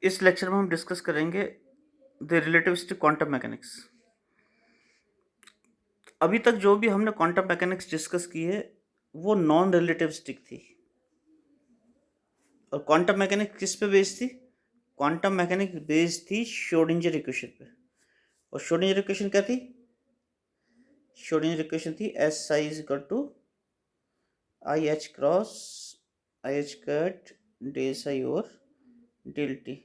इस लेक्चर में हम डिस्कस करेंगे द रिलेटिविस्टिक क्वांटम मैकेनिक्स। अभी तक जो भी हमने क्वांटम मैकेनिक्स डिस्कस की है वो नॉन रिलेटिविस्टिक थी। और क्वांटम मैकेनिक्स किस पे बेस्ड थी? क्वांटम मैकेनिक्स बेस्ड थी श्रोडिंगर इक्वेशन पे। और श्रोडिंगर इक्वेशन क्या थी? श्रोडिंगर इक्वेशन थी S I is equal to I H cross I H cut del I over del T.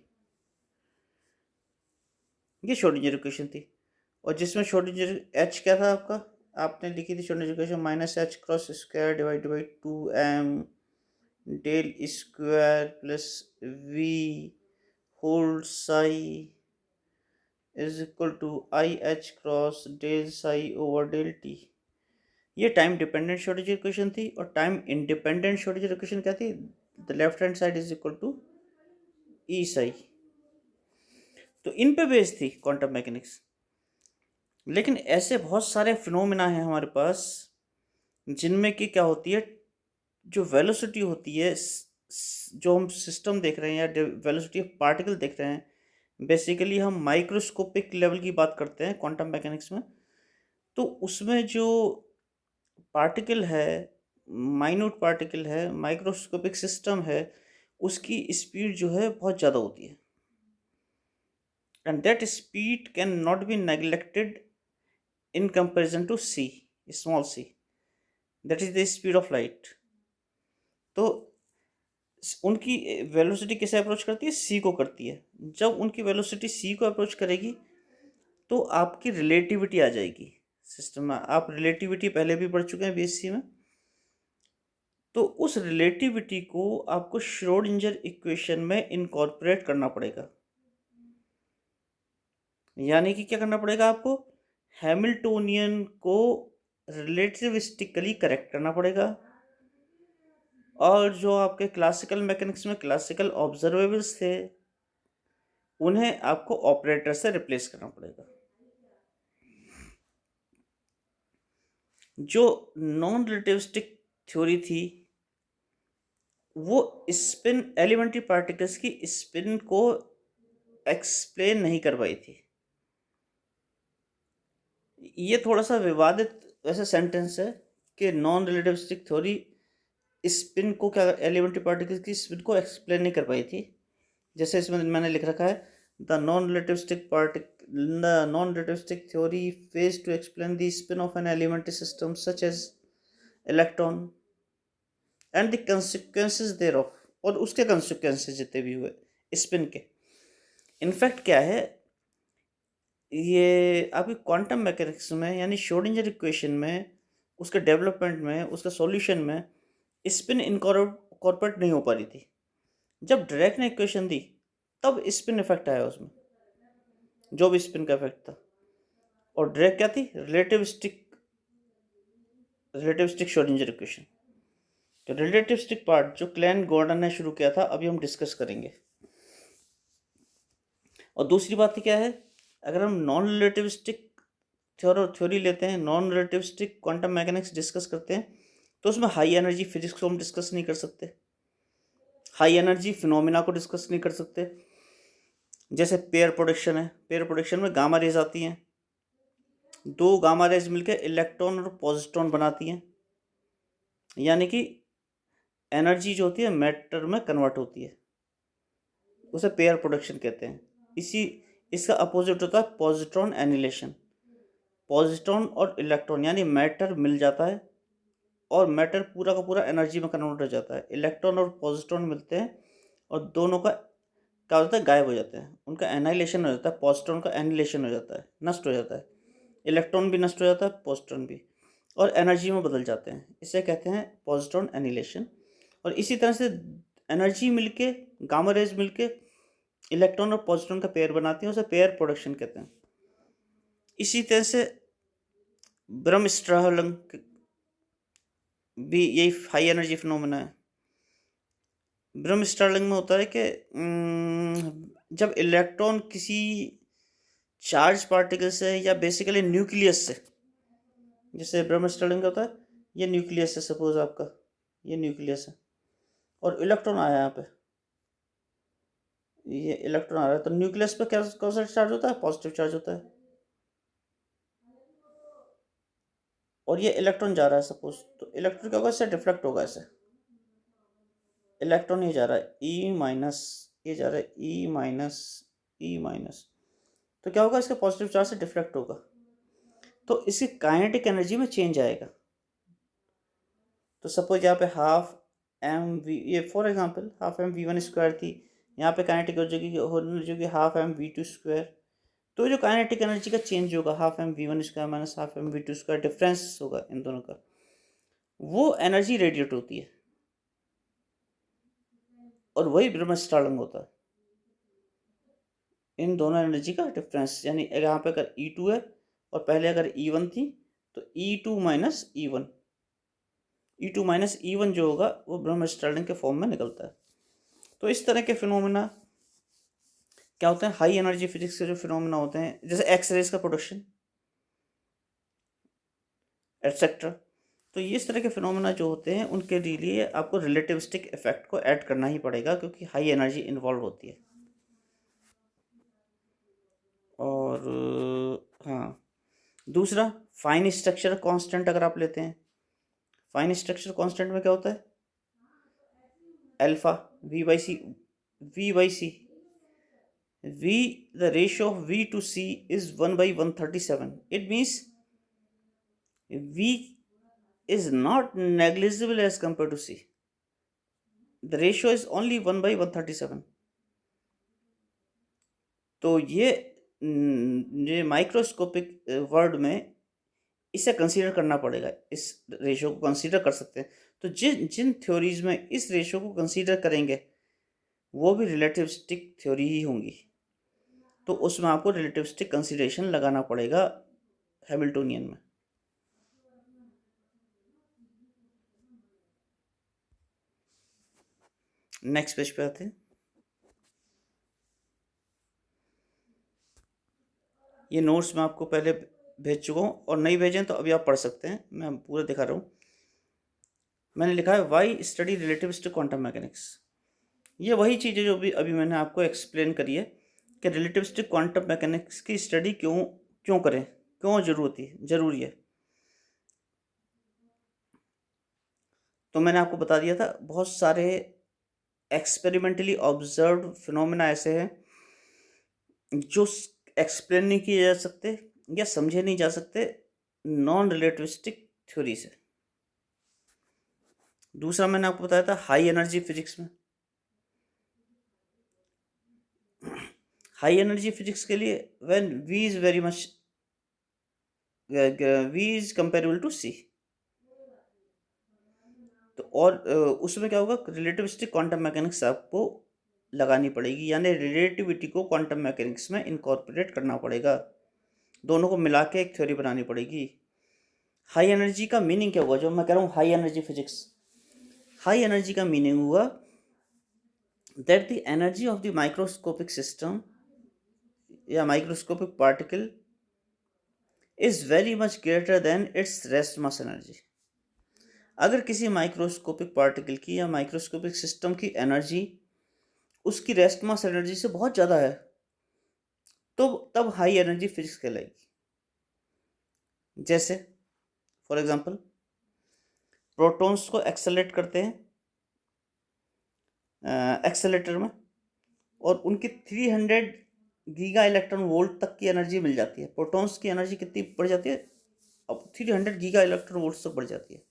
ये श्रोडिंगर इक्वेशन थी। और जिसमें श्रोडिंगर एच क्या था आपका? आपने लिखी थी Schrodinger equation minus h cross square divide by 2m del square plus V whole psi is equal to I H cross del psi over del T. ये टाइम डिपेंडेंट श्रोडिंगर इक्वेशन थी। और time independent Schrodinger equation क्या थी? The left hand side is equal to E psi. तो इन पे based थी quantum mechanics. लेकिन ऐसे बहुत सारे फिनोमिना हैं हमारे पास जिनमें कि क्या होती है, जो वेलोसिटी होती है, जो हम सिस्टम देख रहे हैं या वेलोसिटी ऑफ पार्टिकल देख रहे हैं, बेसिकली हम माइक्रोस्कोपिक लेवल की बात करते हैं क्वांटम मैकेनिक्स में। तो उसमें जो पार्टिकल है, माइन्यूट पार्टिकल है, माइक्रोस्कोपिक सिस्टम है, उसकी स्पीड जो है बहुत ज़्यादा होती है। And that speed can not be neglected in comparison to c, small c, that is the speed of light. तो उनकी वेलोसिटी किसे अप्रोच करती है? c को करती है। जब उनकी वेलोसिटी c को अप्रोच करेगी तो आपकी रिलेटिविटी आ जाएगी सिस्टम में। आप रिलेटिविटी पहले भी पढ़ चुके हैं बीएससी में। तो उस रिलेटिविटी को आपको श्रोडिंगर इक्वेशन में इनकॉर्पोरेट करना पड़ेगा। यानी कि क्या करना पड़ेगा आपको? हैमिल्टोनियन को रिलेटिविस्टिकली करेक्ट करना पड़ेगा। और जो आपके क्लासिकल मैकेनिक्स में क्लासिकल ऑब्जर्वेबल्स थे उन्हें आपको ऑपरेटर से रिप्लेस करना पड़ेगा। जो नॉन रिलेटिविस्टिक थ्योरी थी वो स्पिन, एलिमेंट्री पार्टिकल्स की स्पिन को एक्सप्लेन नहीं कर पाई थी। ये थोड़ा सा विवादित वैसे सेंटेंस है कि नॉन रिलेटिविस्टिक थ्योरी स्पिन को, क्या एलिमेंट्री पार्टिकल्स की स्पिन को एक्सप्लेन नहीं कर पाई थी। जैसे इसमें मैंने लिख रखा है the non relativistic theory phase to explain the spin of an elementary system such as electron and the consequences thereof, और उसके कंसिक्वेंसेस जितने भी हुए स्पिन के। इनफैक्ट क्या है, ये आपकी क्वांटम मैकेनिक्स में यानी श्रोडिंगर इक्वेशन में, उसके डेवलपमेंट में, उसके सॉल्यूशन में स्पिन इनकॉर्पोरेट नहीं हो पा रही थी। जब डायरेक्ट ने इक्वेशन दी तब स्पिन इफेक्ट आया उसमें, जो भी स्पिन का इफेक्ट था। और डायरेक्ट क्या थी? Relativistic Schrodinger equation. तो रिलेटिविस्टिक पार्ट जो क्लैन गॉर्डन ने शुरू किया था अभी हम डिस्कस करेंगे। और दूसरी बात क्या है, अगर हम नॉन रिलेटिविस्टिक थ्योरी लेते हैं, non relativistic quantum mechanics discuss करते हैं, तो उसमें हाई एनर्जी फिजिक्स को हम डिस्कस नहीं कर सकते, हाई एनर्जी फिनोमिना को डिस्कस नहीं कर सकते। जैसे पेयर प्रोडक्शन है, पेयर प्रोडक्शन में गामा रेज आती हैं, दो गामा रेज मिलकर इलेक्ट्रॉन और पॉजिट्रॉन बनाती हैं, यानी कि एनर्जी जो होती है मैटर में कन्वर्ट होती है, उसे पेयर प्रोडक्शन कहते हैं। इसका अपोजिट होता है पॉजिट्रॉन एनिलेशन। पॉजिट्रॉन और इलेक्ट्रॉन यानी मैटर मिल जाता है और मैटर पूरा का पूरा एनर्जी में कन्वर्ट हो जाता है। इलेक्ट्रॉन और पॉजिट्रॉन मिलते हैं और दोनों का क्या होता है? गायब हो जाते हैं, उनका एनाइलेशन हो जाता है। पॉजिट्रॉन का एनिलेशन हो जाता है, नष्ट हो जाता है। इलेक्ट्रॉन भी नष्ट हो जाता है, पॉजिट्रॉन भी, और एनर्जी में बदल जाते हैं। इसे कहते हैं पॉजिट्रॉन एनिलेशन। और इसी तरह से एनर्जी मिलके, गामा रेज मिलके इलेक्ट्रॉन और पॉजिट्रॉन का पेयर बनाती हैं, उसे पेयर प्रोडक्शन कहते हैं। इसी तरह से ब्रह्मस्ट्रालंग भी यही हाई एनर्जी फिनोमेना है। ब्रह्मस्ट्रालिंग में होता है कि जब इलेक्ट्रॉन किसी चार्ज पार्टिकल से या बेसिकली न्यूक्लियस से, जैसे ब्रह्मस्ट्रालिंग होता है, ये न्यूक्लियस है, सपोज आपका ये न्यूक्लियस है और इलेक्ट्रॉन आया यहाँ पे, ये इलेक्ट्रॉन आ रहा है तो न्यूक्लियस पे क्या कौन सा चार्ज होता है? पॉजिटिव चार्ज होता है। और ये इलेक्ट्रॉन जा रहा है सपोज, तो इलेक्ट्रॉन क्या होगा, इससे डिफ्लेक्ट होगा ऐसे। इलेक्ट्रॉन ये जा रहा है ई माइनस, ये जा रहा है ई माइनस, ई माइनस, तो क्या होगा, इसके पॉजिटिव चार्ज से डिफ्लेक्ट होगा, तो इसकी काइनेटिक एनर्जी में चेंज आएगा। तो सपोज यहाँ पे हाफ एम वी, ये for example half M V one square थी, यहाँ पे काइनेटिक एनर्जी होने जो कि half M V two square, तो जो काइनेटिक एनर्जी का चेंज होगा half M V one square minus half M V two square, difference होगा इन दोनों का, वो एनर्जी रेडिएट होती है और वही ब्रह्मस्त्रालंग होता है। इन दोनों एनर्जी का डिफरेंस, यानी यहाँ पे अगर E2 है और पहले अगर E1 थी, तो E2 minus E1, E2 minus E1 जो होगा वो ब्रह्मस्त्रालंग के फॉर्म में निकलता है। तो इस तरह के फिनोमेना क्या होते हैं, हाई एनर्जी फिजिक्स के जो फिनोमेना होते हैं, जैसे एक्स रेज का प्रोडक्शन एटसेट्रा, तो ये इस तरह के फिनोमेना जो होते हैं उनके लिए आपको रिलेटिविस्टिक इफेक्ट को ऐड करना ही पड़ेगा, क्योंकि हाई एनर्जी इन्वॉल्व होती है। और हाँ, दूसरा फाइन स्ट्रक्चर कांस्टेंट अगर आप लेते हैं, फाइन स्ट्रक्चर कांस्टेंट में क्या होता है, alpha V by C, V by C, V the ratio of V to C is 1/137, it means V is not negligible as compared to C. The ratio is only 1/137. तो ये microscopic word में इसे consider करना पड़ेगा, इस ratio को consider कर सकते हैं। तो जिन जिन थ्योरीज में इस रेशियो को कंसीडर करेंगे वो भी रिलेटिविस्टिक थ्योरी ही होंगी, तो उसमें आपको रिलेटिविस्टिक कंसीडरेशन लगाना पड़ेगा हैमिल्टोनियन में। नेक्स्ट पेज पे आते हैं। ये नोट्स मैं आपको पहले भेज चुका हूँ, और नहीं भेजें तो अभी आप पढ़ सकते हैं, मैं पूरा दिखा रहा हूँ। मैंने लिखा है why study relativistic quantum mechanics. ये वही चीज़ है जो भी अभी मैंने आपको एक्सप्लेन करी है कि रिलेटिविस्टिक क्वांटम मैकेनिक्स की स्टडी क्यों क्यों करें, क्यों ज़रूरी है। तो मैंने आपको बता दिया था, बहुत सारे एक्सपेरिमेंटली ऑब्जर्व फिनोमेना ऐसे हैं जो एक्सप्लेन नहीं किए जा सकते या समझे नहीं जा सकते नॉन रिलेटिविस्टिक थ्योरी से। दूसरा मैंने आपको बताया था हाई एनर्जी फिजिक्स में, हाई एनर्जी फिजिक्स के लिए when V is very much, V is comparable to C, तो और उसमें क्या होगा, रिलेटिविस्टिक क्वांटम मैकेनिक्स आपको लगानी पड़ेगी, यानी रिलेटिविटी को क्वांटम मैकेनिक्स में इनकॉर्पोरेट करना पड़ेगा, दोनों को मिला के एक थ्योरी बनानी पड़ेगी। हाई एनर्जी का मीनिंग क्या हुआ, जो मैं कह रहा हूँ high energy physics, high energy का मीनिंग हुआ that the energy of the microscopic system या microscopic particle is very much greater than its rest mass energy. अगर किसी माइक्रोस्कोपिक पार्टिकल की या माइक्रोस्कोपिक सिस्टम की एनर्जी उसकी रेस्ट मास एनर्जी से बहुत ज़्यादा है, तो तब हाई एनर्जी फिजिक्स कहलाएगी। जैसे फॉर एग्जांपल प्रोटॉन्स को एक्सेलरेट करते हैं एक्सेलेटर में, और उनकी 300 गीगा इलेक्ट्रॉन वोल्ट तक की एनर्जी मिल जाती है। प्रोटॉन्स की एनर्जी कितनी बढ़ जाती है, अब 300 गीगा इलेक्ट्रॉन वोल्ट तक बढ़ जाती है।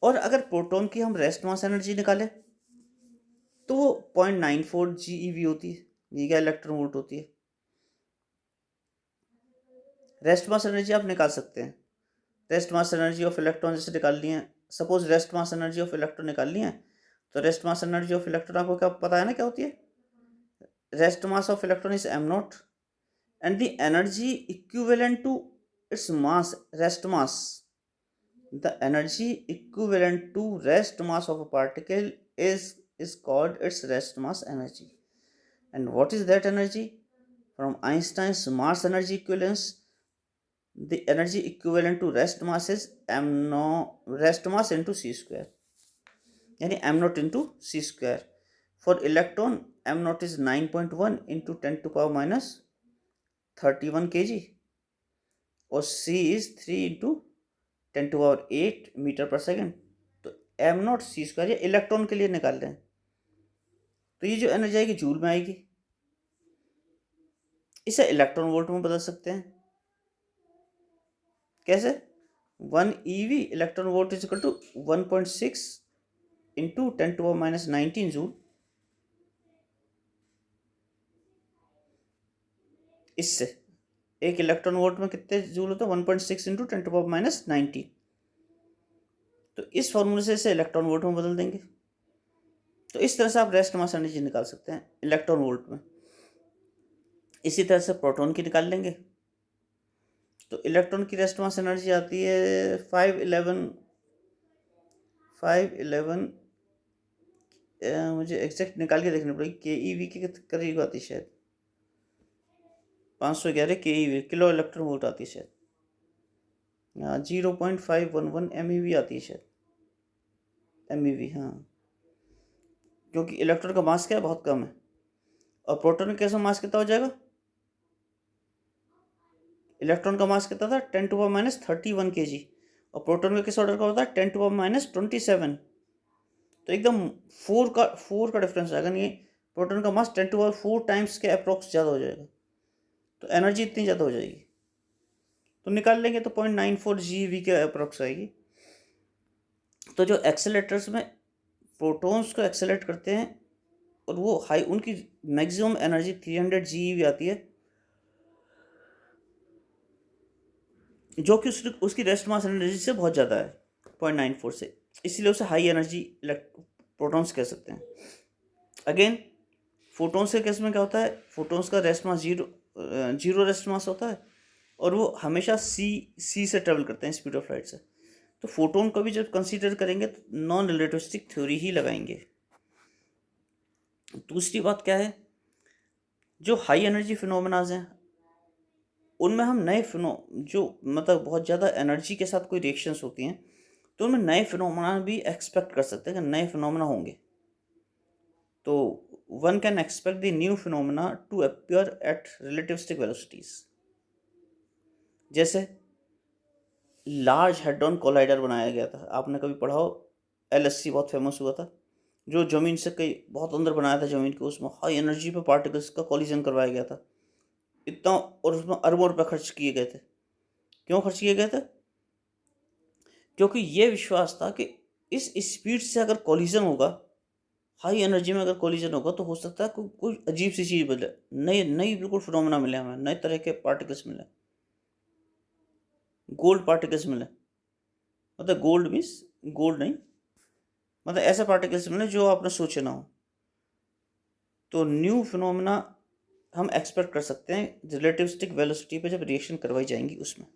और अगर प्रोटॉन की हम रेस्ट मास एनर्जी निकालें तो वो 0.94 GeV होती है, गीगा इलेक्ट्रॉन वोल्ट होती है। रेस्ट मास एनर्जी आप निकाल सकते हैं, rest mass energy of electron जैसे निकाल लिए हैं, suppose rest mass energy of electron निकाल लिए हैं, तो rest mass energy of electron आपको क्या पता है ना क्या होती है, rest mass of electron is m0 and the energy equivalent to its mass, rest mass, the energy equivalent to rest mass of a particle is called its rest mass energy. And what is that energy? From Einstein's mass energy equivalence, the energy equivalent to rest mass is rest mass into c square, यानी m0 into c square. For electron am not is 9.1 into 10⁻31 kg और सी is 3 into 10⁸ metre पर second. तो am not C square ये electron के लिए निकाल रहे हैं, तो ये जो एनर्जी आएगी जूल में आएगी। इसे इलेक्ट्रॉन वोल्ट में बदल सकते हैं। कैसे? 1 EV electron volt is equal to 1.6 into 10⁻19 joule. इससे एक इलेक्ट्रॉन वोल्ट में कितने जूल होते हैं? 1.6 इंटू 10⁻19। तो इस फॉर्मूले से इसे इलेक्ट्रॉन वोल्ट में बदल देंगे। तो इस तरह से आप रेस्ट मास एनर्जी निकाल सकते हैं इलेक्ट्रॉन वोल्ट में। इसी तरह से प्रोटॉन की निकाल लेंगे। तो इलेक्ट्रॉन की रेस्ट मास एनर्जी आती है 511 मुझे एग्जैक्ट निकाल के देखनी पड़ेगी, KeV के करीब आती शायद 511 KeV किलो इलेक्ट्रॉन वोल्ट आती है शायद। 0.511 MeV आती है शायद, MeV। हाँ, क्योंकि इलेक्ट्रॉन का मास क्या है? बहुत कम है। और प्रोटॉन का मास कितना हो जाएगा? इलेक्ट्रॉन का मास कितना था? 10⁻31 kg और प्रोटॉन का किस ऑर्डर का होता है? 10⁻27। तो एकदम 4 का डिफरेंस आएगा। नहीं, प्रोटॉन का मास 10⁴ टाइम्स के अप्रोक्स ज़्यादा हो जाएगा, तो एनर्जी इतनी ज़्यादा हो जाएगी। तो निकाल लेंगे तो 0.94 GeV के अप्रोक्स आएगी। तो जो एक्सेलेटर्स में प्रोटॉन्स को एक्सेलेट करते हैं और वो हाई, उनकी मैक्सिमम एनर्जी 300 GeV आती है, जो कि उसकी रेस्ट मास एनर्जी से बहुत ज़्यादा है 0.94 से, इसलिए उसे हाई एनर्जी प्रोटॉन्स कह सकते हैं। अगेन फोटॉन्स के केस में क्या होता है? फोटॉन्स का rest mass zero rest mass होता है और वो हमेशा सी से ट्रेवल करते हैं, स्पीड ऑफ लाइट से। तो फोटोन को भी जब कंसीडर करेंगे तो नॉन रिलेटिविस्टिक थ्योरी ही लगाएंगे। दूसरी बात क्या है? जो हाई एनर्जी फिनोमेनाज हैं उनमें हम नए जो मतलब बहुत ज़्यादा एनर्जी के साथ कोई रिएक्शंस होती हैं, तो उनमें नए फिनोमेना भी एक्सपेक्ट कर सकते हैं कि नए फिनोमेना होंगे। तो one can expect the new phenomena to appear at relativistic velocities. जैसे लार्ज हेड्रॉन कोलाइडर बनाया गया था, आपने कभी पढ़ा हो, LHC बहुत फेमस हुआ था, जो ज़मीन से कई बहुत अंदर बनाया था ज़मीन के, उसमें हाई एनर्जी पे पार्टिकल्स का कॉलिजन करवाया गया था इतना, और उसमें अरबों रुपये खर्च किए गए थे। क्यों खर्च किए गए थे? क्योंकि ये विश्वास था कि इस स्पीड से अगर कॉलिजन होगा, हाई एनर्जी में अगर कॉलिजन होगा, तो हो सकता है कोई अजीब सी चीज़ मिले, नई बिल्कुल फिनोमेना मिले, हमें नए तरह के पार्टिकल्स मिले, गोल्ड पार्टिकल्स मिले। मतलब गोल्ड मीन्स गोल्ड नहीं, मतलब ऐसे पार्टिकल्स मिले जो आपने सोचे ना हो। तो न्यू फिनोमेना हम एक्सपेक्ट कर सकते हैं रिलेटिविस्टिक वेलोसिटी पे जब रिएक्शन करवाई जाएंगी उसमें।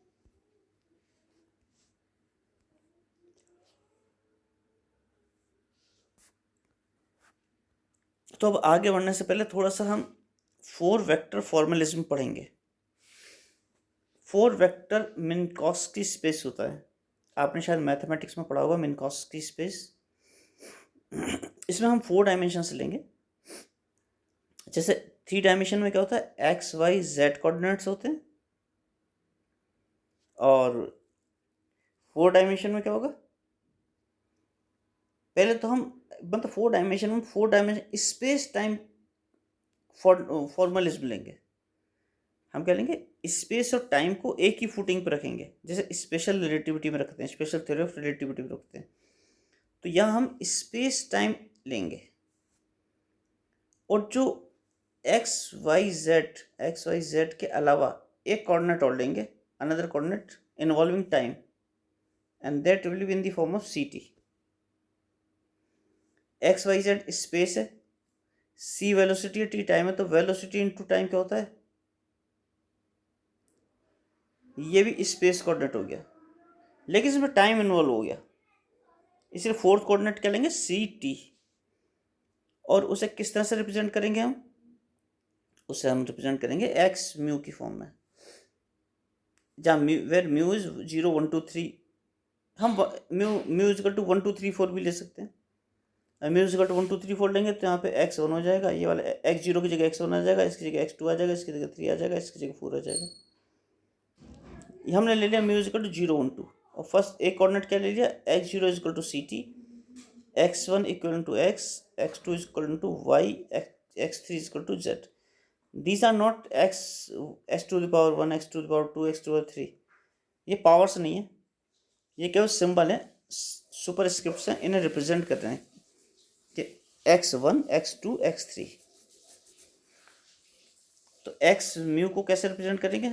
तो अब आगे बढ़ने से पहले थोड़ा सा हम 4 वेक्टर फॉर्मलिज्म पढ़ेंगे। 4 वेक्टर मिन्कॉस्की स्पेस होता है, आपने शायद मैथमेटिक्स में पढ़ा होगा मिन्कॉस्की स्पेस। इसमें हम 4 डायमेंशंस लेंगे। जैसे 3 डायमेंशन में क्या होता है? एक्स वाई जेड कोऑर्डिनेट्स होते हैं, और 4 डायमेंशन में क्या होगा? पहले तो हम मतलब 4 डायमेंशन में 4 डायमेंशन स्पेस टाइम फॉर्मलिज्म लेंगे। हम क्या लेंगे? स्पेस और टाइम को एक ही फुटिंग पर रखेंगे, जैसे स्पेशल रिलेटिविटी में रखते हैं, स्पेशल थ्योरी ऑफ रिलेटिविटी में रखते हैं। तो यहाँ हम स्पेस टाइम लेंगे, और जो एक्स वाई जेड के अलावा एक कोऑर्डिनेट और लेंगे, another coordinate involving time, and that will be in the form of ct। X Y Z space है, c वेलोसिटी है, t टाइम है, तो वेलोसिटी इनटू टाइम क्या होता है? ये भी स्पेस कोऑर्डिनेट हो गया, लेकिन इसमें टाइम इन्वॉल्व हो गया, इसलिए फोर्थ कोऑर्डिनेट क्या लेंगे? ct। और उसे किस तरह से रिप्रेजेंट करेंगे हम? उसे हम रिप्रेजेंट करेंगे एक्स म्यू की फॉर्म में, जहाँ वेर म्यू इज 0 1 2 3। हम म्यू इज इक्वल टू 1 2 3 4 भी ले सकते हैं। म्यूजिकल टू 1 2 3 4 लेंगे तो यहाँ पे x1 हो जाएगा, ये वाला x0 की जगह x1 आ जाएगा, इसकी जगह x2 आ जाएगा, इसकी जगह 3 आ जाएगा, इसकी जगह 4 आ जाएगा। ये हमने ले लिया म्यूजिकल टू 0 1 2, और फर्स्ट एक कोऑर्डिनेट क्या ले लिया, x0 is equal to ct, x1 equal to x, x2 is equal to y, x3 is equal to z। These are not x to the power 1, x to the power 2, x to the power 3, ये powers नहीं है, ये केवल symbol है, super scripts हैं, इन्हें represent कर रहे हैं कि x1 x2 x3। तो x म्यू को कैसे रिप्रेजेंट करेंगे,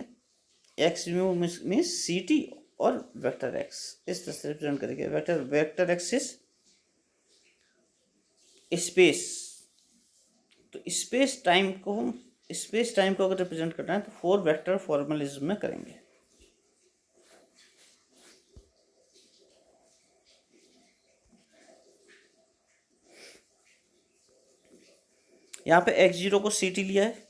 x म्यू मीन्स ct और वेक्टर x, इस तरह से रिप्रेजेंट करेंगे। वेक्टर x इज स्पेस, तो स्पेस टाइम को अगर रिप्रेजेंट करना है तो 4 वेक्टर फॉर्मलिज्म में करेंगे। यहाँ पे x0 को ct लिया है,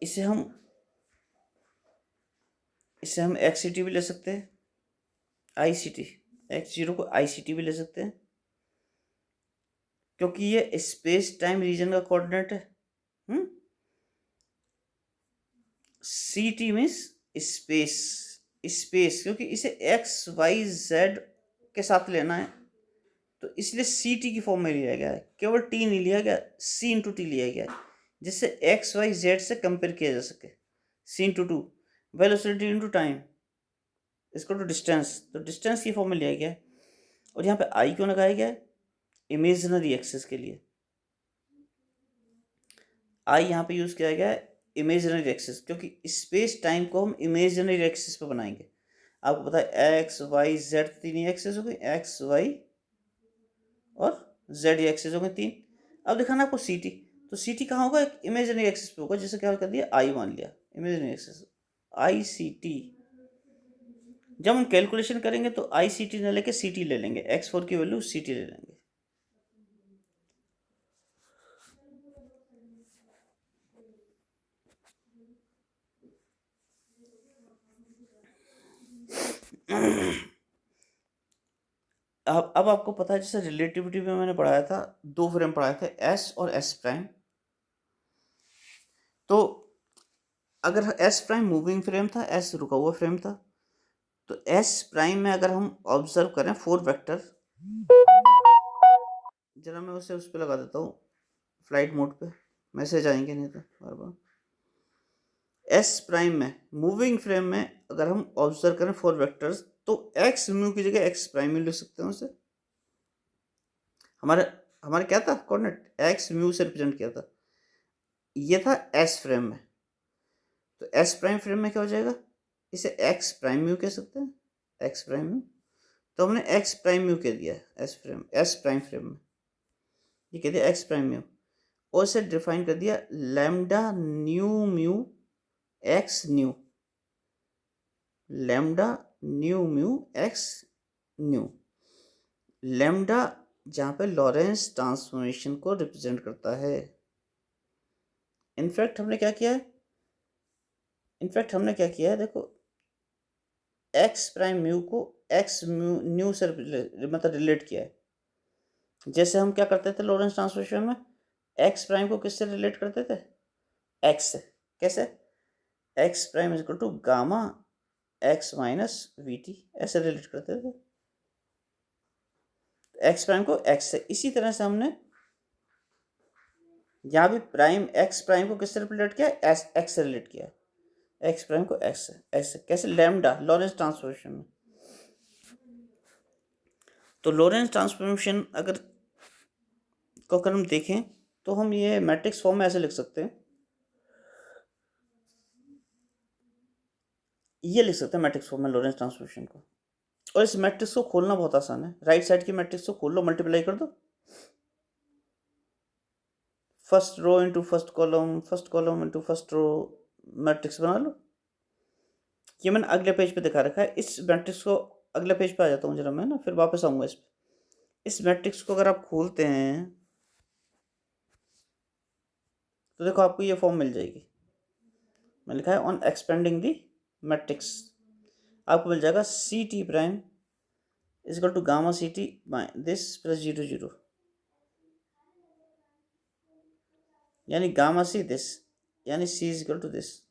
इसे हम xct भी ले सकते हैं, ict, x0 को ict भी ले सकते हैं, क्योंकि ये स्पेस टाइम रीजन का कोऑर्डिनेट है। ct मीन्स स्पेस, क्योंकि इसे x y z के साथ लेना है, तो इसलिए ct की फॉर्म में लिया गया है, केवल t नहीं लिया गया, c इंटू टी लिया गया है, जिससे x y z से कंपेयर किया जा सके। c into two velocity into time इसको तो डिस्टेंस, तो डिस्टेंस की फॉर्म में लिया गया है। और यहाँ पे i क्यों लगाया गया है, इमेजिनरी एक्सिस के लिए i यहाँ पे यूज किया गया है, इमेजिनरी एक्सिस, क्योंकि स्पेस टाइम को हम इमेजिनरी एक्सिस पे बनाएंगे। आपको पता है एक्स वाई जेड तीन ही एक्सिस हो गई, एक्स वाई और जेड एक्सिस हो गई 3। अब दिखाना आपको सी टी, तो सी टी कहाँ होगा, एक इमेजिनरी एक्सिस पे होगा, जैसे क्या कर दिया आई मान लिया, इमेजिनरी एक्सिस आई सी टी। जब हम कैलकुलेशन करेंगे तो आई सी टी न लेके सी टी ले लेंगे, x4 की वैल्यू सी टी ले लेंगे। अब आपको पता है, जैसे रिलेटिविटी में मैंने पढ़ाया था, 2 फ्रेम पढ़ाए थे, एस और एस प्राइम। तो अगर एस प्राइम मूविंग फ्रेम था, एस रुका हुआ फ्रेम था, तो एस प्राइम में अगर हम ऑब्जर्व करें 4 वेक्टर, जरा मैं उस पर लगा देता हूँ फ्लाइट मोड पे, मैसेज आएंगे नहीं तो बार बार। एस प्राइम में मूविंग फ्रेम में अगर हम ऑब्जर्व करें 4 वेक्टर्स, तो एक्स म्यू की जगह एक्स प्राइम म्यू लिख सकते हैं उसे। हमारे क्या था कोऑर्डिनेट, एक्स म्यू से रिप्रेजेंट किया था, ये था एस फ्रेम में। तो एस प्राइम फ्रेम में क्या हो जाएगा, इसे एक्स प्राइम म्यू कह सकते हैं, एक्स प्राइम म्यू। तो हमने एक्स प्राइम म्यू कह दिया एस प्राइम फ्रेम में, ये कह दिया एक्स प्राइम म्यू, और इसे डिफाइन कर दिया lambda new mu X new, lambda new mu X new. Lambda जहाँ पे लॉरेंस ट्रांसफॉर्मेशन को रिप्रेजेंट करता है। इनफैक्ट हमने क्या किया है, देखो एक्स प्राइम म्यू को एक्स म्यू न्यू से मतलब रिलेट किया है। जैसे हम क्या करते थे लॉरेंस ट्रांसफॉर्मेशन में, एक्स प्राइम को किससे रिलेट करते थे, एक्स से। कैसे, X prime is equal to gamma X minus V T, ऐसे रिलेट करते थे एक्स प्राइम को एक्स से। इसी तरह से हमने यहाँ भी प्राइम एक्स प्राइम को किससे रिलेट किया, एक्स से रिलेट किया, एक्स प्राइम को एक्स से, ऐसे कैसे, लैम्डा लॉरेंस ट्रांसफॉर्मेशन में। तो लॉरेंस ट्रांसफॉर्मेशन अगर हम देखें तो हम ये मैट्रिक्स फॉर्म में ऐसे लिख सकते हैं, ये लिख सकते हैं मैट्रिक्स फॉर्म में लॉरेंस ट्रांसफॉर्मेशन को। और इस मैट्रिक्स को खोलना बहुत आसान है, राइट साइड की मैट्रिक्स को खोल लो, मल्टीप्लाई कर दो, first row into first column into first row, matrix बना लो। ये मैंने अगले पेज पे दिखा रखा है, इस मैट्रिक्स को अगले पेज पे आ जाता हूँ जरा मैं ना, फिर वापस आऊँगा इस पे। इस मैट्रिक्स को अगर आप खोलते हैं तो देखो आपको ये फॉर्म मिल जाएगी, मैं लिखा है ऑन एक्सपेंडिंग दी मैट्रिक्स, आपको मिल जाएगा C T prime is equal to gamma C T this plus 0 0, यानी गामा सी दिस, यानी C is equal to this,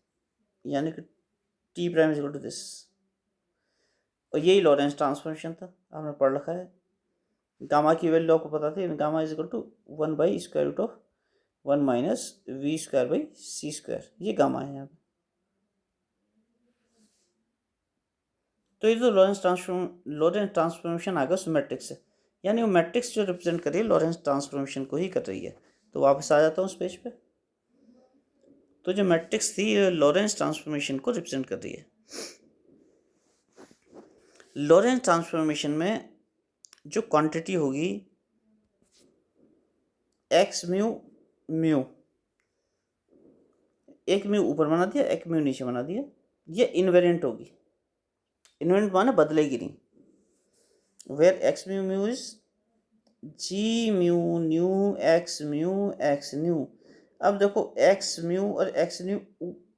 यानी कि T prime is equal to this. और यही लॉरेंस ट्रांसफॉर्मेशन था, आपने पढ़ रखा है। गामा की वैल्यू आपको पता थी, gamma is equal to 1/√(1 - v²/c²), ये गामा है यहाँ पे। तो ये तो लॉरेंस ट्रांसफॉर्मेशन आ गया उस मैट्रिक्स से, यानी वो मैट्रिक्स जो रिप्रेजेंट कर रही है लॉरेंस ट्रांसफॉर्मेशन को ही कर रही है। तो वापस आ जाता हूँ उस पेज पे। तो जो मैट्रिक्स थी ये लॉरेंस ट्रांसफॉर्मेशन को रिप्रेजेंट कर रही है। लॉरेंस ट्रांसफॉर्मेशन में जो क्वांटिटी होगी एक्स म्यू म्यू, एक म्यू ऊपर बना दिया, एक म्यू नीचे बना दिया, ये इनवेरिएंट होगी। इनवेरिएंट माने बदलेगी नहीं। Where X mu mu is G mu nu X mu X nu. अब देखो एक्स म्यू और एक्स न्यू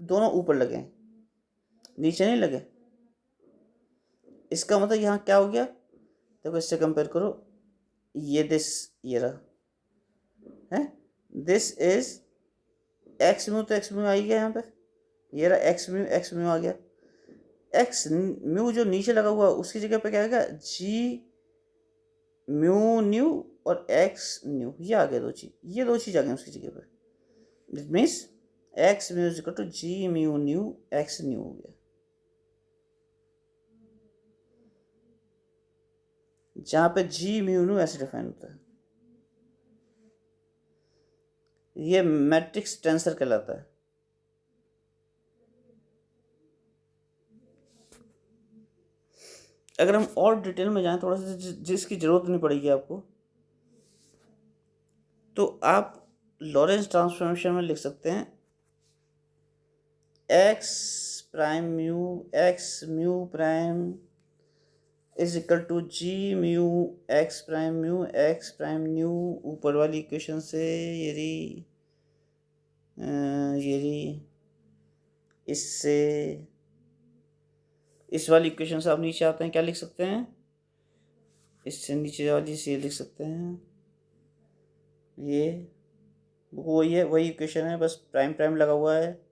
दोनों ऊपर लगे हैं, नीचे नहीं लगे। इसका मतलब यहाँ क्या हो गया, देखो इससे कंपेयर करो, ये दिस ये रहा है, दिस इज एक्स म्यू, तो एक्स म्यू आ ही गया यहाँ पे, ये रहा एक्स म्यू आ गया। एक्स म्यू जो नीचे लगा हुआ उसकी जगह पे क्या आएगा, जी म्यू न्यू और एक्स न्यू, ये आ गया दो चीज, ये दो चीज आ गई उसकी जगह पे। It means X mu is equal to G mu nu X nu हो गया, जहां पे जी म्यू न्यू ऐसे डिफाइन होता है। ये मैट्रिक्स टेंसर कहलाता है। अगर हम और डिटेल में जाएं थोड़ा सा, जिसकी जरूरत नहीं पड़ेगी आपको, तो आप लॉरेंस ट्रांसफॉर्मेशन में लिख सकते हैं X mu prime is equal to G mu X prime nu. ऊपर वाली इक्वेशन से ये रही, इससे इस वाली इक्वेशन से आप नीचे आते हैं, क्या लिख सकते हैं, इससे नीचे वाली से लिख सकते हैं, ये वही इक्वेशन है, बस प्राइम लगा हुआ है।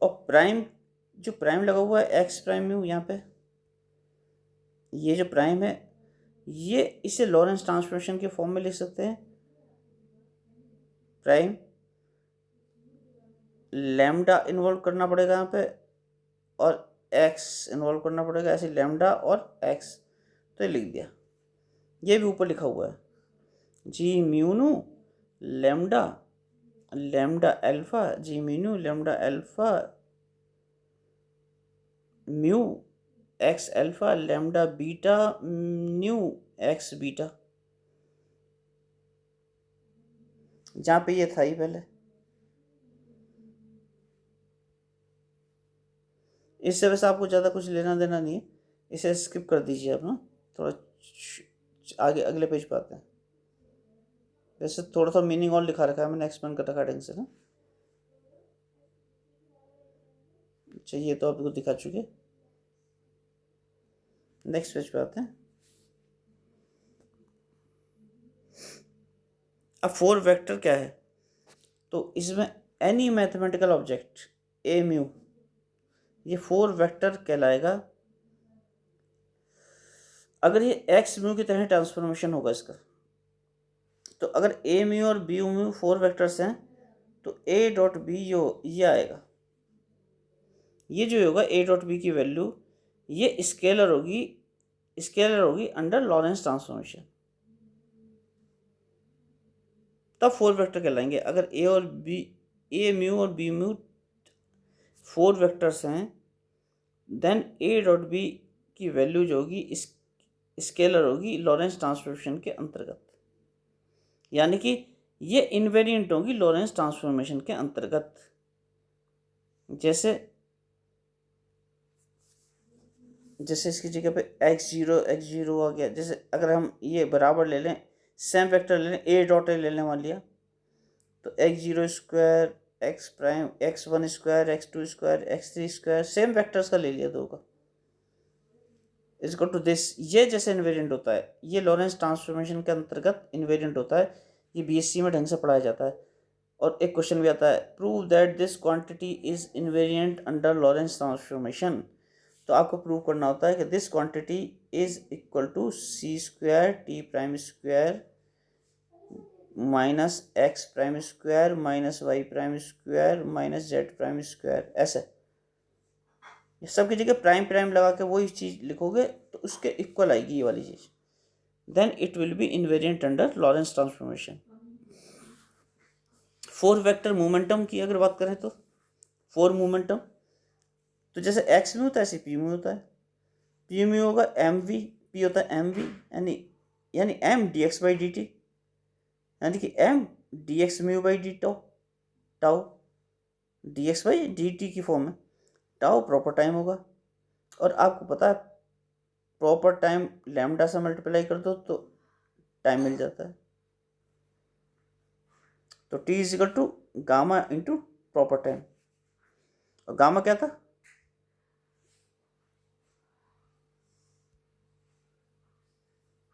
और जो प्राइम लगा हुआ है एक्स प्राइम म्यू, यहाँ पे ये जो प्राइम है, ये इसे लॉरेंस ट्रांसफॉर्मेशन के फॉर्म में लिख सकते हैं, प्राइम लैम्डा इन्वॉल्व करना पड़ेगा यहाँ पे, और एक्स इन्वॉल्व करना पड़ेगा, ऐसे लैम्डा और एक्स। तो ये लिख दिया, ये भी ऊपर लिखा हुआ है, g mu nu lambda alpha, g mu nu lambda alpha mu x alpha lambda beta nu x beta, जहाँ पे ये था ही पहले। इससे वैसे आपको ज़्यादा कुछ लेना देना नहीं है, इसे स्किप कर दीजिए आप ना, थोड़ा आगे अगले पेज पे आते हैं। वैसे थोड़ा सा मीनिंग और लिखा रखा है मैंने, एक्सप्लेन कर रखा है ढंग से ना। अच्छा ये तो आपको दिखा चुके, नेक्स्ट पेज पे आते हैं। अब 4 वेक्टर क्या है, तो इसमें any mathematical object A mu, ये 4 वेक्टर कहलाएगा अगर ये एक्स म्यू की तरह ट्रांसफॉर्मेशन होगा इसका। तो अगर ए म्यू और बी म्यू 4 वेक्टर्स हैं, तो ए डॉट बी ये आएगा, ये जो होगा ए डॉट बी की वैल्यू, ये स्केलर होगी अंडर लॉरेंस ट्रांसफॉर्मेशन, तब 4 वेक्टर कहलाएंगे। अगर ए म्यू और बी म्यू 4 वेक्टर्स हैं, देन ए डॉट बी की वैल्यू जो होगी स्केलर होगी लॉरेंस ट्रांसफॉर्मेशन के अंतर्गत, यानी कि ये इनवेरिएंट होगी लॉरेंस ट्रांसफॉर्मेशन के अंतर्गत। जैसे इसकी जगह पे x0 आ गया, जैसे अगर हम ये बराबर ले लें, सेम वेक्टर ले लें, ए डॉट ए लेने मान लिया, तो x0 square ex prime x1 square x2 square x3 square same vectors का ले लिया दो का इज इक्वल टू दिस। ये जैसे इन्वेरिएंट होता है, ये लॉरेंस ट्रांसफॉर्मेशन के अंतर्गत इन्वेरिएंट होता है। ये बीएससी में ढंग से पढ़ाया जाता है। और एक क्वेश्चन भी आता है, prove that this quantity is invariant under Lorentz transformation. तो आपको प्रूव करना होता है कि this quantity is equal to c square t prime square minus x prime square minus y prime square minus z prime square. ऐसे सब की जगह प्राइम प्राइम लगा के वही चीज़ लिखोगे तो उसके इक्वल आएगी ये वाली चीज़। Then it will be invariant under Lorentz transformation. Four vector momentum की अगर बात करें तो फोर मोमेंटम तो जैसे एक्स में होता है ऐसे पी में होता है। पी में होगा एम वी, पी होता है एम वी, यानी M D X by D T, यानी कि M D X mu by D tau, tau D X by D T की फॉर्म में। टाउ प्रॉपर टाइम होगा और आपको पता है प्रॉपर टाइम लैम्डा से मल्टीप्लाई कर दो तो टाइम मिल जाता है। तो T is equal to gamma into proper time. और गामा क्या था?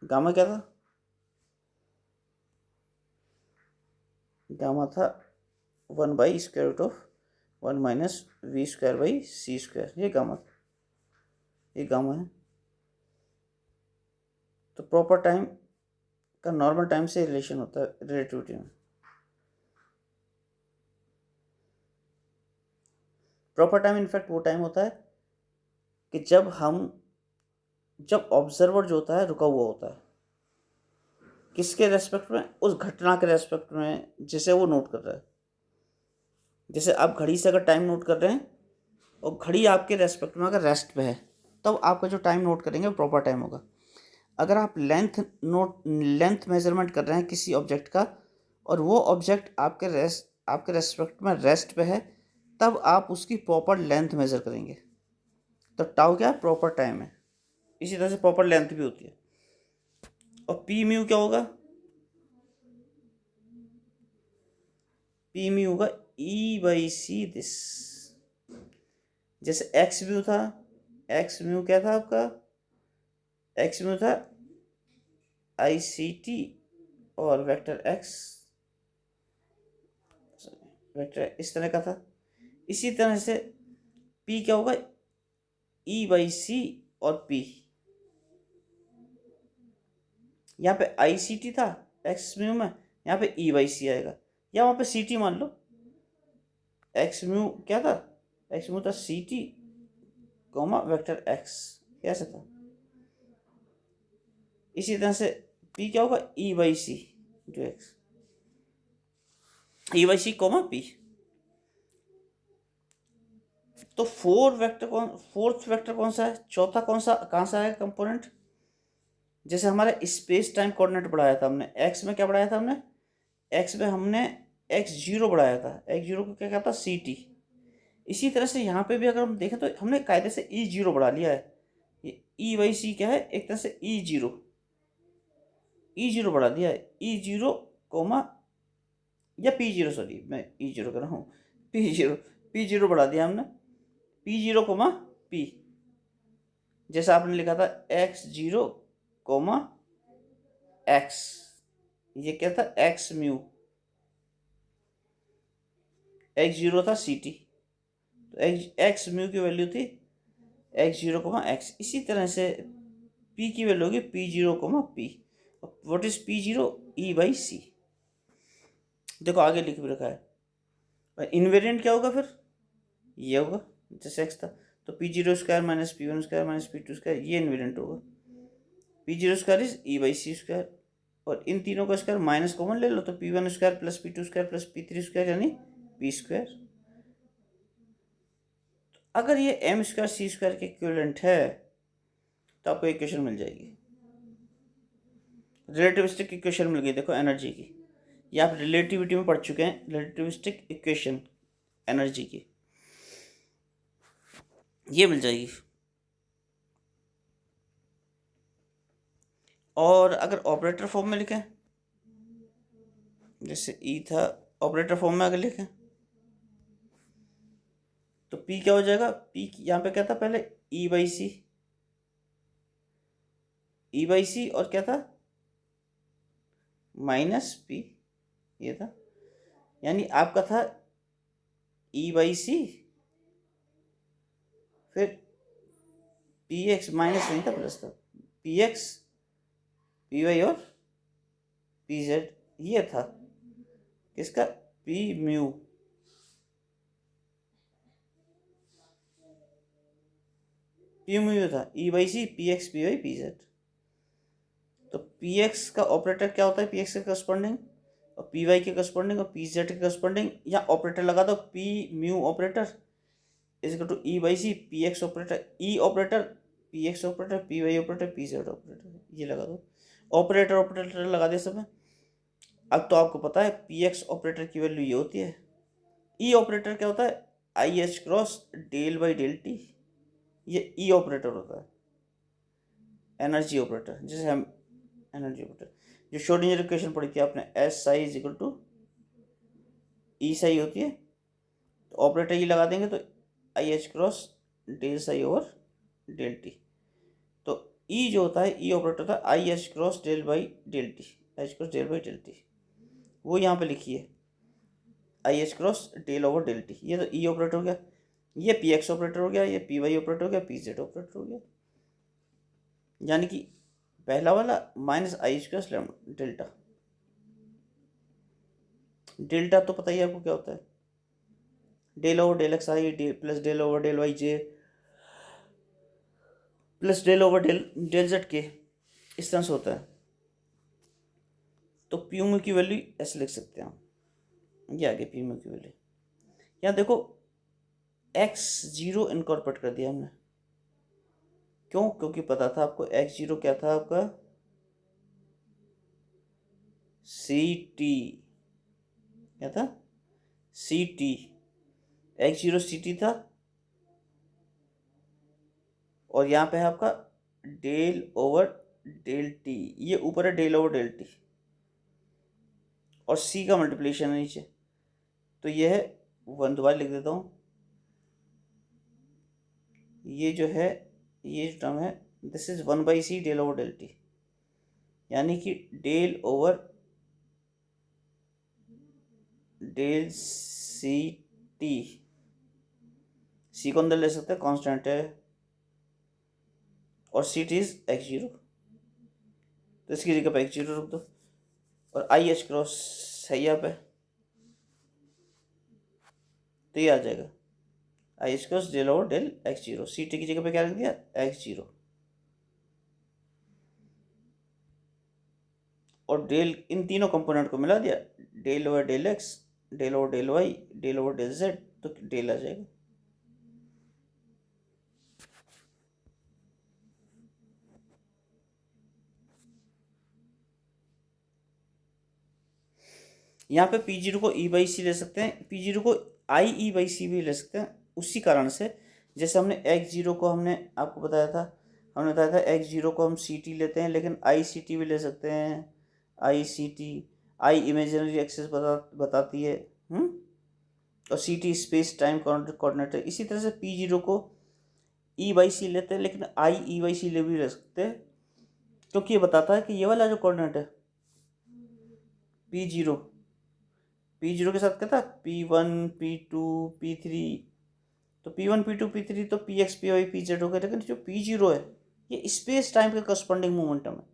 गामा क्या था? गामा था 1 by square root of 1 minus V square by C square. ये गामा था, ये गामा है। तो प्रॉपर टाइम का नॉर्मल टाइम से रिलेशन होता है रिलेटिविटी में। प्रॉपर टाइम इनफैक्ट वो टाइम होता है कि जब ऑब्जर्वर जो होता है रुका हुआ होता है किसके रेस्पेक्ट में? उस घटना के रेस्पेक्ट में जिसे वो नोट कर रहा है। जैसे आप घड़ी से अगर टाइम नोट कर रहे हैं और घड़ी आपके रेस्पेक्ट में अगर रेस्ट पे है तब आपका जो टाइम नोट करेंगे वो प्रॉपर टाइम होगा। अगर आप लेंथ मेजरमेंट कर रहे हैं किसी ऑब्जेक्ट का और वो ऑब्जेक्ट आपके रेस्पेक्ट में रेस्ट पे है तब आप उसकी प्रॉपर लेंथ मेजर करेंगे। तो टाउ क्या है? प्रॉपर टाइम है। इसी तरह से प्रॉपर लेंथ भी होती है। और पी म्यू क्या होगा? पी म्यू होगा ई बाई सी दिस। जैसे एक्स म्यू था, एक्स म्यू क्या था आपका? एक्स म्यू था आई सी टी और वेक्टर एक्स, वेक्टर इस तरह का था। इसी तरह से पी क्या होगा? ई बाई सी और पी। यहाँ पे आई सी टी था एक्स म्यू में, यहाँ पे ई बाई सी आएगा, या वहाँ पे सी टी मान लो। एक्स म्यू क्या था? एक्स म्यू था सी टी कॉमा वेक्टर एक्स, कैसे था? इसी तरह से पी क्या होगा? ई बाई सी जो X, E by C comma P. तो फोर्थ वेक्टर कौन सा है? चौथा कौन सा कहाँ से आएगा कंपोनेंट? जैसे हमारे स्पेस टाइम कोऑर्डिनेट बढ़ाया था हमने, एक्स में क्या बढ़ाया था हमने? एक्स में हमने एक्स जीरो बढ़ाया था, एक्स जीरो को क्या कहता? C T. इसी तरह से यहाँ पे भी अगर हम देखें तो हमने कायदे से ई जीरो बढ़ा लिया है। ये ई बाई सी क्या है? एक तरह से ई जीरो बढ़ा दिया है, ई जीरो कोमा या पी जीरो, सॉरी मैं ई जीरो कर रहा हूँ, पी जीरो बढ़ा दिया हमने, पी जीरो कोमा पी। जैसा आपने लिखा था एक्स जीरो कोमा एक्स, ये क्या था? एक्स म्यू, एक्स जीरो था सी टी, तो एक्स म्यू की वैल्यू थी एक्स जीरो कोमा एक्स। इसी तरह से पी की वैल्यू होगी p zero comma p. What is p zero? E by c. देखो आगे लिख भी रखा है। और इन्वेरिएंट क्या होगा फिर? ये होगा जैसे एक्स था, तो P zero square minus P one square minus P two square, ये इन्वेरिएंट होगा। P zero square is E by C square, और इन तीनों का स्क्वायर माइनस कॉमन ले लो तो P one square plus P two square plus P three square यानी पी स्क्वायर। अगर ये एम स्क्वायर सी स्क्वायर के इक्विवेलेंट है तो आपको इक्वेशन मिल जाएगी, रिलेटिविस्टिक इक्वेशन मिल गई। देखो एनर्जी की, ये आप रिलेटिविटी में पढ़ चुके हैं, रिलेटिविस्टिक इक्वेशन एनर्जी की, ये मिल जाएगी। और अगर ऑपरेटर फॉर्म में लिखें, जैसे ई था, ऑपरेटर फॉर्म में अगर लिखें तो P क्या हो जाएगा, P यहाँ पे क्या था पहले, E by c, E by c, और क्या था माइनस P, ये था। यानी आपका था E बाई सी, फिर पी एक्स, माइनस नहीं था प्लस था, पी एक्स, पी वाई और पी जेड, ये था किसका, पी म्यू, पी म्यू था, E by c, p x, P Y, P z. तो पी एक्स का ऑपरेटर क्या होता है, पी एक्स के करस्पॉन्डिंग, और पी वाई के करस्पॉन्डिंग, और पी जेड के करस्पॉन्डिंग, या ऑपरेटर लगा दो, p mu operator is equal to E by c, p x operator, E operator, p x operator, P Y operator, P Z operator, ये लगा दो। ऑपरेटर ऑपरेटर लगा दे सब में। अब तो आपको पता है पी एक्स ऑपरेटर की वैल्यू ये होती है। ई ऑपरेटर क्या होता है, I H cross del by del T, ये ई ऑपरेटर होता है, एनर्जी ऑपरेटर, जिसे हम एनर्जी ऑपरेटर, जो श्रोडिंगर इक्वेशन पढ़ी थी आपने, S psi is equal to E psi होती है, तो ऑपरेटर ये लगा देंगे तो i H cross del psi over del t. तो ई जो होता है, ई ऑपरेटर होता है I H cross del by del T, H cross del by del T, वो यहाँ पे लिखी है I H cross del over del T. ये तो ई ऑपरेटर हो गया, ये पी एक्स ऑपरेटर हो गया, ये पी वाई ऑपरेटर हो गया, पी जेड ऑपरेटर हो गया। यानी कि पहला वाला minus i H cross delta, delta तो पता ही है आपको क्या होता है, del over del x i plus del over del y j plus del over del del z के, इस तरह से होता है। तो पी म्यू की वैल्यू ऐसे लिख सकते हैं हम, ये आगे पी म्यू की वैल्यू। यहाँ देखो एक्स जीरो इनकॉर्पोरेट कर दिया हमने, क्यों, क्योंकि पता था आपको एक्स जीरो क्या था आपका, सी टी, क्या था, सी T, X zero C T था, और यहाँ पे है आपका डेल ओवर डेल टी, ये ऊपर है डेल ओवर डेल टी, और सी का मल्टीप्लिकेशन है नीचे, तो ये है वन, दोबारा लिख देता हूँ, ये जो है, ये जो टर्म है, this is one by C del over del T, यानी कि del over del C T, C को अंदर ले सकते हैं, कांस्टेंट है, और C T is X zero, तो इसकी जगह पर एक्स जीरो रख दो, और आई एच क्रॉस सही यहाँ पे, तो ये आ जाएगा I H cross del over del X zero, C T की जगह पे क्या रख दिया, एक्स जीरो, और डेल इन तीनों कंपोनेंट को मिला दिया, del over del X, del over del Y, del over del Z, तो डेल आ जाएगा। यहाँ पे पी जीरो को ई बाई सी ले सकते हैं, पी जीरो को आई ई बाई सी भी ले सकते हैं, उसी कारण से जैसे हमने एक्स जीरो को हमने आपको बताया था, हमने बताया था एक्स जीरो को हम सी टी लेते हैं, लेकिन आई सी टी भी ले सकते हैं, I C T, I imaginary axis बताती है, और C T space time coordinate है। इसी तरह से पी जीरो को ई बाई सी लेते हैं, लेकिन आई ई बाई सी ले भी ले सकते हैं, क्योंकि ये बताता है कि ये वाला जो कोऑर्डिनेट है पी जीरो, पी जीरो के साथ क्या था, P one, P two, P three, तो P one, P two, P three तो P x, P Y, P Z हो गया, लेकिन जो पी जीरो है ये स्पेस टाइम के करस्पॉन्डिंग मोमेंटम है,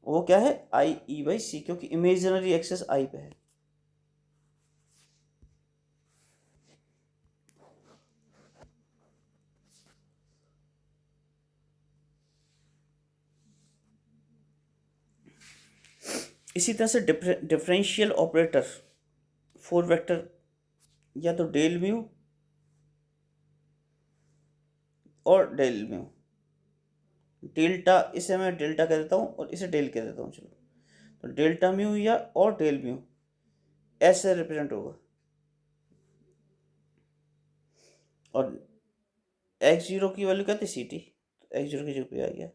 वो क्या है, आई ई बाई सी, क्योंकि इमेजिनरी एक्सेस आई पे है। इसी तरह से डिफरेंशियल ऑपरेटर फोर वेक्टर, या तो डेल म्यू और डेल म्यू, डेल्टा, इसे मैं डेल्टा कह देता हूँ और इसे डेल कह देता हूँ, चलो, तो डेल्टा म्यू या और डेल म्यू ऐसे रिप्रेजेंट होगा, और एक्स जीरो की वैल्यू क्या थी, सी टी, तो एक्स जीरो की जगह पे आ गया।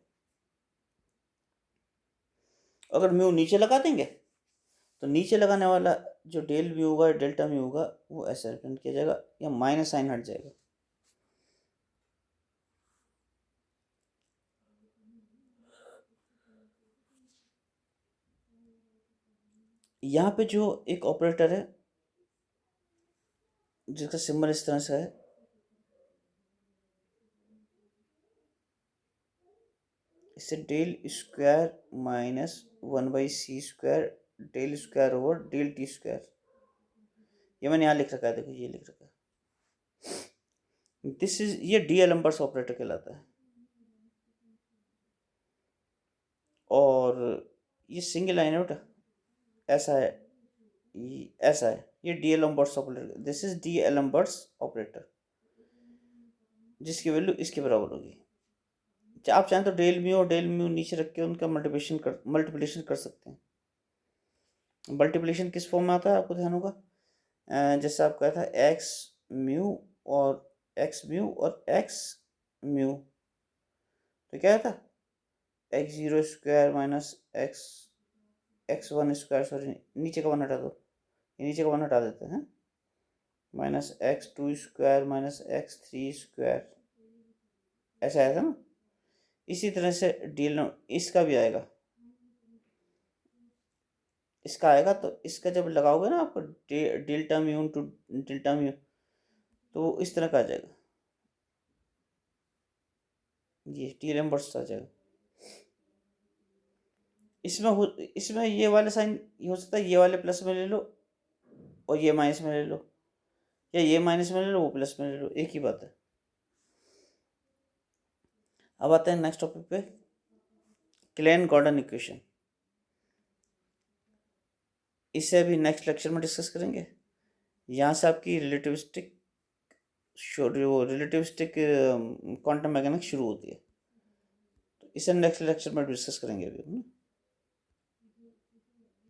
अगर म्यू नीचे लगा देंगे तो नीचे लगाने वाला जो डेल म्यू होगा डेल्टा म्यू होगा वो ऐसे रिप्रेजेंट किया जाएगा, या माइनस साइन हट जाएगा। यहाँ पे जो एक ऑपरेटर है जिसका सिंबल इस तरह से है, इससे del square minus 1/c² del square over del T square, ये मैंने यहाँ लिख रखा है, देखो ये लिख रखा है। दिस इज, ये डीएलएम्बर्ट्स ऑपरेटर कहलाता है। और ये सिंगल लाइन है बेटा, ऐसा है, ऐसा है, ये डीएलएम्बर्ट्स ऑपरेटर, दिस इज डीएलएम्बर्ट्स ऑपरेटर, जिसकी वैल्यू इसके बराबर होगी। आप चाहें तो डेल म्यू और डेल म्यू नीचे रख के उनका मल्टीप्लिकेशन कर सकते हैं। मल्टीप्लिकेशन किस फॉर्म में आता है आपको ध्यान होगा, जैसे आप कहा था एक्स म्यू और एक्स म्यू, तो क्या था x0² माइनस x1², सॉरी नीचे का वन हटा दो, ये नीचे का वन हटा देते हैं, माइनस x2² माइनस x3², ऐसा आया था ना। इसी तरह से डील इसका भी आएगा, इसका आएगा, तो इसका जब लगाओगे ना आपको delta mu two delta mu, तो इस तरह का आ जाएगा, ये डीएलएम्बर्ट्स आ जाएगा। इसमें ये वाला साइन हो सकता है, ये वाले प्लस में ले लो और ये माइनस में ले लो, या ये माइनस में ले लो वो प्लस में ले लो, एक ही बात है। अब आते हैं नेक्स्ट टॉपिक पे, क्लेन गॉर्डन इक्वेशन। इसे अभी नेक्स्ट लेक्चर में डिस्कस करेंगे। यहाँ से आपकी रिलेटिविस्टिक क्वांटम मैकेनिक्स शुरू होती है, तो इसे नेक्स्ट लेक्चर में डिस्कस करेंगे अभी।